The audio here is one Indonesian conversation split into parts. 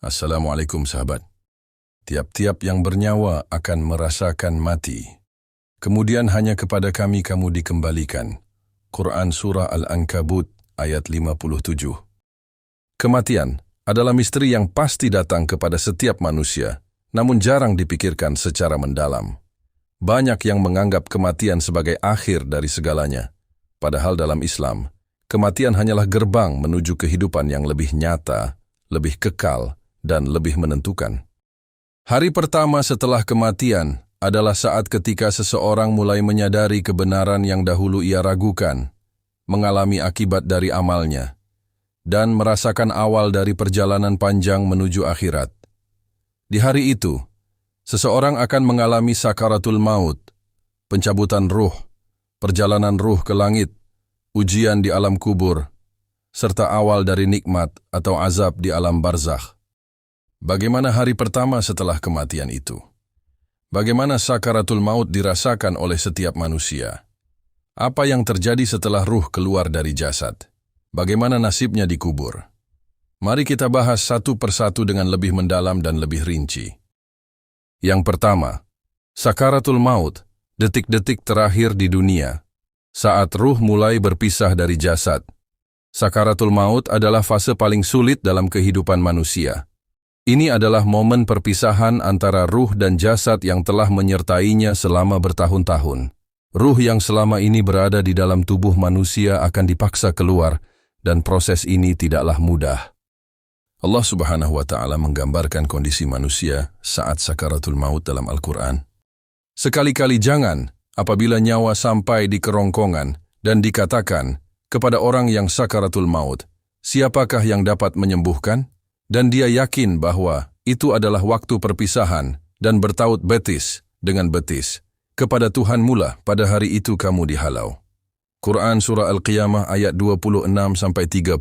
Assalamualaikum sahabat. Tiap-tiap yang bernyawa akan merasakan mati. Kemudian hanya kepada kami kamu dikembalikan. Quran Surah Al-Ankabut ayat 57. Kematian adalah misteri yang pasti datang kepada setiap manusia, namun jarang dipikirkan secara mendalam. Banyak yang menganggap kematian sebagai akhir dari segalanya. Padahal dalam Islam, kematian hanyalah gerbang menuju kehidupan yang lebih nyata, lebih kekal, dan lebih menentukan. Hari pertama setelah kematian adalah saat ketika seseorang mulai menyadari kebenaran yang dahulu ia ragukan, mengalami akibat dari amalnya, dan merasakan awal dari perjalanan panjang menuju akhirat. Di hari itu, seseorang akan mengalami sakaratul maut, pencabutan ruh, perjalanan ruh ke langit, ujian di alam kubur, serta awal dari nikmat atau azab di alam barzakh. Bagaimana hari pertama setelah kematian itu? Bagaimana sakaratul maut dirasakan oleh setiap manusia? Apa yang terjadi setelah ruh keluar dari jasad? Bagaimana nasibnya dikubur? Mari kita bahas satu persatu dengan lebih mendalam dan lebih rinci. Yang pertama, sakaratul maut, detik-detik terakhir di dunia, saat ruh mulai berpisah dari jasad. Sakaratul maut adalah fase paling sulit dalam kehidupan manusia. Ini adalah momen perpisahan antara ruh dan jasad yang telah menyertainya selama bertahun-tahun. Ruh yang selama ini berada di dalam tubuh manusia akan dipaksa keluar, dan proses ini tidaklah mudah. Allah Subhanahu wa Ta'ala menggambarkan kondisi manusia saat sakaratul maut dalam Al-Quran. Sekali-kali jangan apabila nyawa sampai di kerongkongan dan dikatakan kepada orang yang sakaratul maut, siapakah yang dapat menyembuhkan? Dan dia yakin bahwa itu adalah waktu perpisahan dan bertaut betis dengan betis. Kepada Tuhan mula pada hari itu kamu dihalau. Quran Surah Al-Qiyamah ayat 26-30.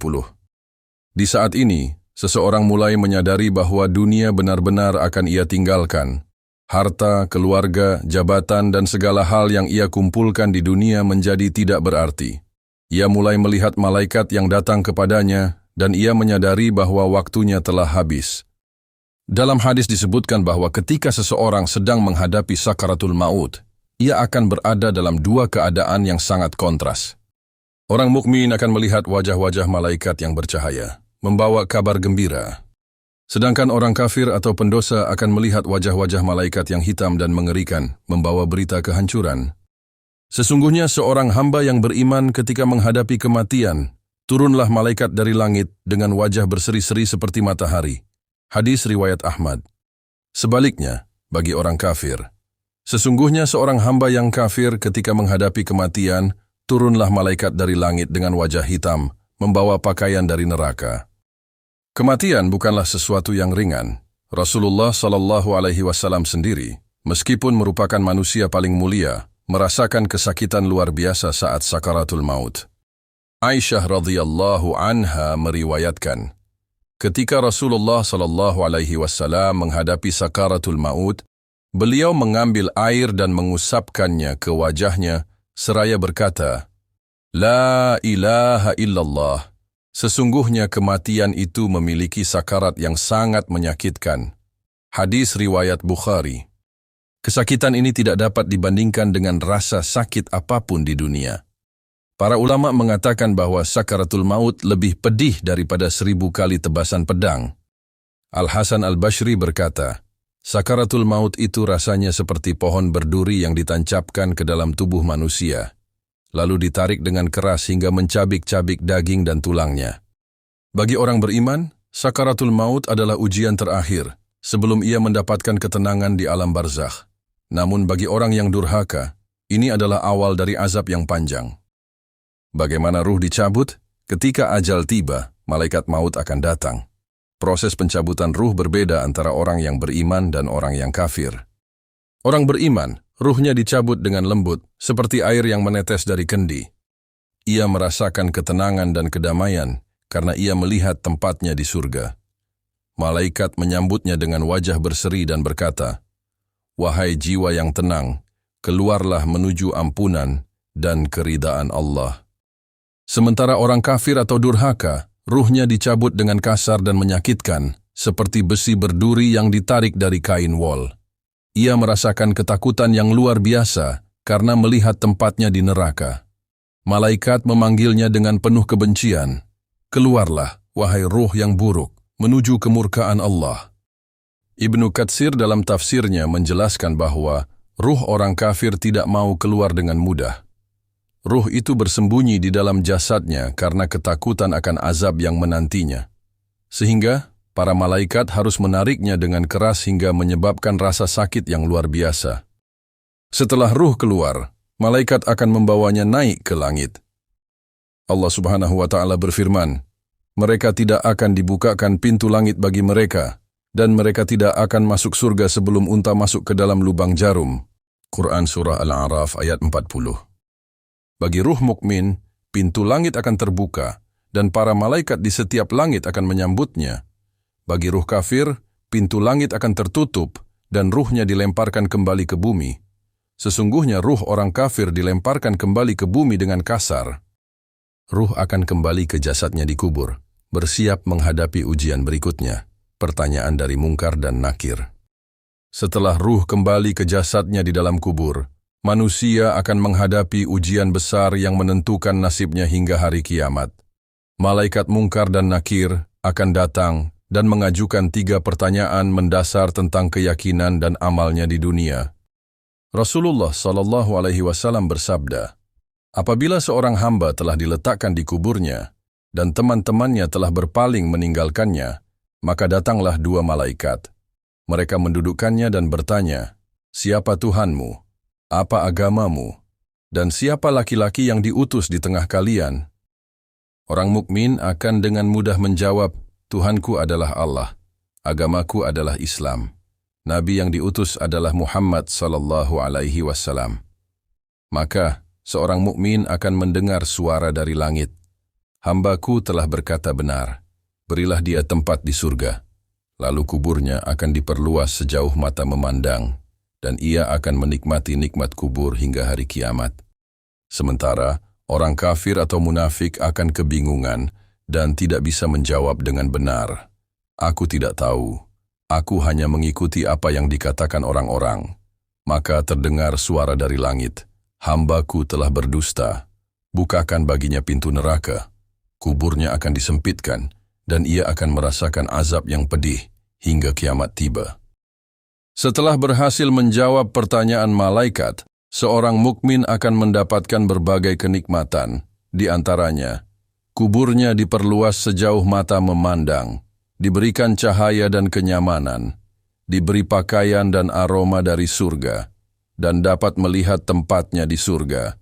Di saat ini, seseorang mulai menyadari bahwa dunia benar-benar akan ia tinggalkan. Harta, keluarga, jabatan, dan segala hal yang ia kumpulkan di dunia menjadi tidak berarti. Ia mulai melihat malaikat yang datang kepadanya, dan ia menyadari bahwa waktunya telah habis. Dalam hadis disebutkan bahwa ketika seseorang sedang menghadapi sakaratul maut, ia akan berada dalam dua keadaan yang sangat kontras. Orang mukmin akan melihat wajah-wajah malaikat yang bercahaya, membawa kabar gembira. Sedangkan orang kafir atau pendosa akan melihat wajah-wajah malaikat yang hitam dan mengerikan, membawa berita kehancuran. Sesungguhnya seorang hamba yang beriman ketika menghadapi kematian, turunlah malaikat dari langit dengan wajah berseri-seri seperti matahari. Hadis riwayat Ahmad. Sebaliknya, bagi orang kafir, sesungguhnya seorang hamba yang kafir ketika menghadapi kematian, turunlah malaikat dari langit dengan wajah hitam, membawa pakaian dari neraka. Kematian bukanlah sesuatu yang ringan. Rasulullah SAW sendiri, meskipun merupakan manusia paling mulia, merasakan kesakitan luar biasa saat sakaratul maut. Aisyah radhiyallahu anha meriwayatkan, ketika Rasulullah SAW menghadapi sakaratul maut, beliau mengambil air dan mengusapkannya ke wajahnya, seraya berkata, La ilaha illallah, sesungguhnya kematian itu memiliki sakarat yang sangat menyakitkan. Hadis riwayat Bukhari. Kesakitan ini tidak dapat dibandingkan dengan rasa sakit apapun di dunia. Para ulama mengatakan bahwa sakaratul maut lebih pedih daripada 1000 kali tebasan pedang. Al-Hasan Al-Bashri berkata, sakaratul maut itu rasanya seperti pohon berduri yang ditancapkan ke dalam tubuh manusia, lalu ditarik dengan keras hingga mencabik-cabik daging dan tulangnya. Bagi orang beriman, sakaratul maut adalah ujian terakhir sebelum ia mendapatkan ketenangan di alam barzakh. Namun bagi orang yang durhaka, ini adalah awal dari azab yang panjang. Bagaimana ruh dicabut? Ketika ajal tiba, malaikat maut akan datang. Proses pencabutan ruh berbeda antara orang yang beriman dan orang yang kafir. Orang beriman, ruhnya dicabut dengan lembut, seperti air yang menetes dari kendi. Ia merasakan ketenangan dan kedamaian, karena ia melihat tempatnya di surga. Malaikat menyambutnya dengan wajah berseri dan berkata, Wahai jiwa yang tenang, keluarlah menuju ampunan dan keridaan Allah. Sementara orang kafir atau durhaka, ruhnya dicabut dengan kasar dan menyakitkan, seperti besi berduri yang ditarik dari kain wol. Ia merasakan ketakutan yang luar biasa karena melihat tempatnya di neraka. Malaikat memanggilnya dengan penuh kebencian. Keluarlah, wahai ruh yang buruk, menuju kemurkaan Allah. Ibnu Katsir dalam tafsirnya menjelaskan bahwa ruh orang kafir tidak mau keluar dengan mudah. Ruh itu bersembunyi di dalam jasadnya karena ketakutan akan azab yang menantinya. Sehingga para malaikat harus menariknya dengan keras hingga menyebabkan rasa sakit yang luar biasa. Setelah ruh keluar, malaikat akan membawanya naik ke langit. Allah Subhanahu wa Ta'ala berfirman, "Mereka tidak akan dibukakan pintu langit bagi mereka, dan mereka tidak akan masuk surga sebelum unta masuk ke dalam lubang jarum." Quran Surah Al-A'raf ayat 40. Bagi ruh mukmin, pintu langit akan terbuka, dan para malaikat di setiap langit akan menyambutnya. Bagi ruh kafir, pintu langit akan tertutup, dan ruhnya dilemparkan kembali ke bumi. Sesungguhnya ruh orang kafir dilemparkan kembali ke bumi dengan kasar. Ruh akan kembali ke jasadnya di kubur, bersiap menghadapi ujian berikutnya, pertanyaan dari Mungkar dan Nakir. Setelah ruh kembali ke jasadnya di dalam kubur, manusia akan menghadapi ujian besar yang menentukan nasibnya hingga hari kiamat. Malaikat Mungkar dan Nakir akan datang dan mengajukan 3 pertanyaan mendasar tentang keyakinan dan amalnya di dunia. Rasulullah SAW bersabda, "Apabila seorang hamba telah diletakkan di kuburnya dan teman-temannya telah berpaling meninggalkannya, maka datanglah 2 malaikat. Mereka mendudukkannya dan bertanya, 'Siapa Tuhanmu? Apa agamamu? Dan siapa laki-laki yang diutus di tengah kalian?' Orang mukmin akan dengan mudah menjawab, 'Tuhanku adalah Allah, agamaku adalah Islam. Nabi yang diutus adalah Muhammad sallallahu alaihi wasallam.' Maka seorang mukmin akan mendengar suara dari langit, 'Hambaku telah berkata benar, berilah dia tempat di surga.' Lalu kuburnya akan diperluas sejauh mata memandang, dan ia akan menikmati nikmat kubur hingga hari kiamat. Sementara orang kafir atau munafik akan kebingungan dan tidak bisa menjawab dengan benar. 'Aku tidak tahu. Aku hanya mengikuti apa yang dikatakan orang-orang.' Maka terdengar suara dari langit, 'Hambaku telah berdusta. Bukakan baginya pintu neraka. Kuburnya akan disempitkan, dan ia akan merasakan azab yang pedih hingga kiamat tiba.' Setelah berhasil menjawab pertanyaan malaikat, seorang mukmin akan mendapatkan berbagai kenikmatan, di antaranya, kuburnya diperluas sejauh mata memandang, diberikan cahaya dan kenyamanan, diberi pakaian dan aroma dari surga, dan dapat melihat tempatnya di surga.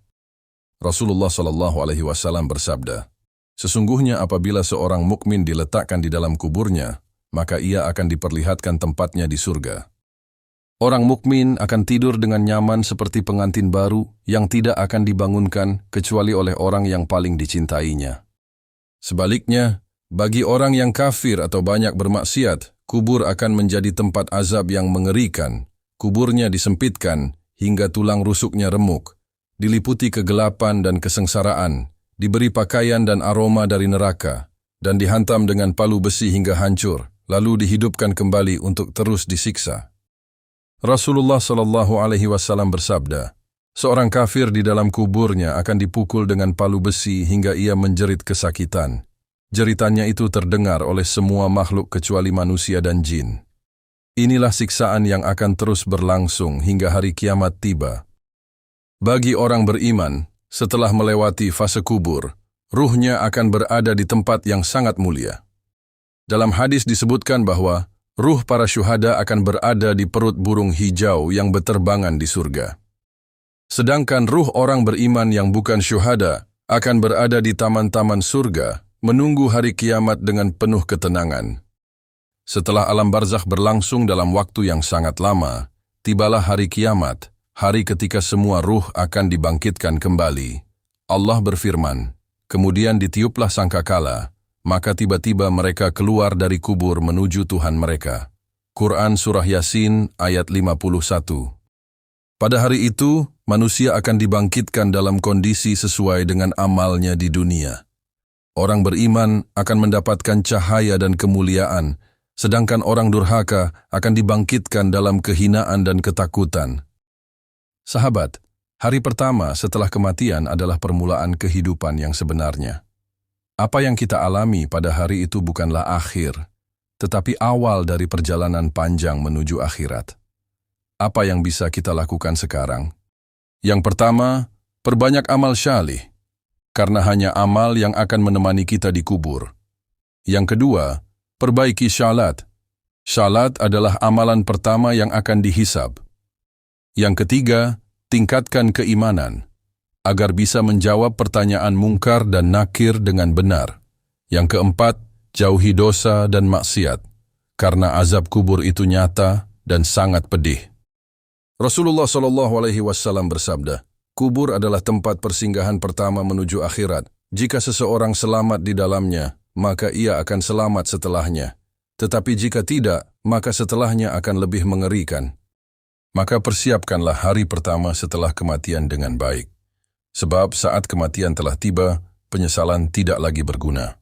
Rasulullah SAW bersabda, "Sesungguhnya apabila seorang mukmin diletakkan di dalam kuburnya, maka ia akan diperlihatkan tempatnya di surga. Orang mukmin akan tidur dengan nyaman seperti pengantin baru yang tidak akan dibangunkan kecuali oleh orang yang paling dicintainya. Sebaliknya, bagi orang yang kafir atau banyak bermaksiat, kubur akan menjadi tempat azab yang mengerikan. Kuburnya disempitkan hingga tulang rusuknya remuk, diliputi kegelapan dan kesengsaraan, diberi pakaian dan aroma dari neraka, dan dihantam dengan palu besi hingga hancur, lalu dihidupkan kembali untuk terus disiksa." Rasulullah SAW bersabda, "Seorang kafir di dalam kuburnya akan dipukul dengan palu besi hingga ia menjerit kesakitan. Jeritannya itu terdengar oleh semua makhluk kecuali manusia dan jin. Inilah siksaan yang akan terus berlangsung hingga hari kiamat tiba." Bagi orang beriman, setelah melewati fase kubur, ruhnya akan berada di tempat yang sangat mulia. Dalam hadis disebutkan bahwa ruh para syuhada akan berada di perut burung hijau yang berterbangan di surga. Sedangkan ruh orang beriman yang bukan syuhada akan berada di taman-taman surga, menunggu hari kiamat dengan penuh ketenangan. Setelah alam barzakh berlangsung dalam waktu yang sangat lama, tibalah hari kiamat, hari ketika semua ruh akan dibangkitkan kembali. Allah berfirman, "Kemudian ditiuplah sangkakala, maka tiba-tiba mereka keluar dari kubur menuju Tuhan mereka." Quran Surah Yasin ayat 51. Pada hari itu, manusia akan dibangkitkan dalam kondisi sesuai dengan amalnya di dunia. Orang beriman akan mendapatkan cahaya dan kemuliaan, sedangkan orang durhaka akan dibangkitkan dalam kehinaan dan ketakutan. Sahabat, hari pertama setelah kematian adalah permulaan kehidupan yang sebenarnya. Apa yang kita alami pada hari itu bukanlah akhir, tetapi awal dari perjalanan panjang menuju akhirat. Apa yang bisa kita lakukan sekarang? Yang pertama, perbanyak amal syalih, karena hanya amal yang akan menemani kita di kubur. Yang kedua, perbaiki syalat. Syalat adalah amalan pertama yang akan dihisab. Yang ketiga, tingkatkan keimanan, agar bisa menjawab pertanyaan mungkar dan nakir dengan benar. Yang keempat, jauhi dosa dan maksiat, karena azab kubur itu nyata dan sangat pedih. Rasulullah SAW bersabda, kubur adalah tempat persinggahan pertama menuju akhirat. Jika seseorang selamat di dalamnya, maka ia akan selamat setelahnya. Tetapi jika tidak, maka setelahnya akan lebih mengerikan. Maka persiapkanlah hari pertama setelah kematian dengan baik. Sebab saat kematian telah tiba, penyesalan tidak lagi berguna.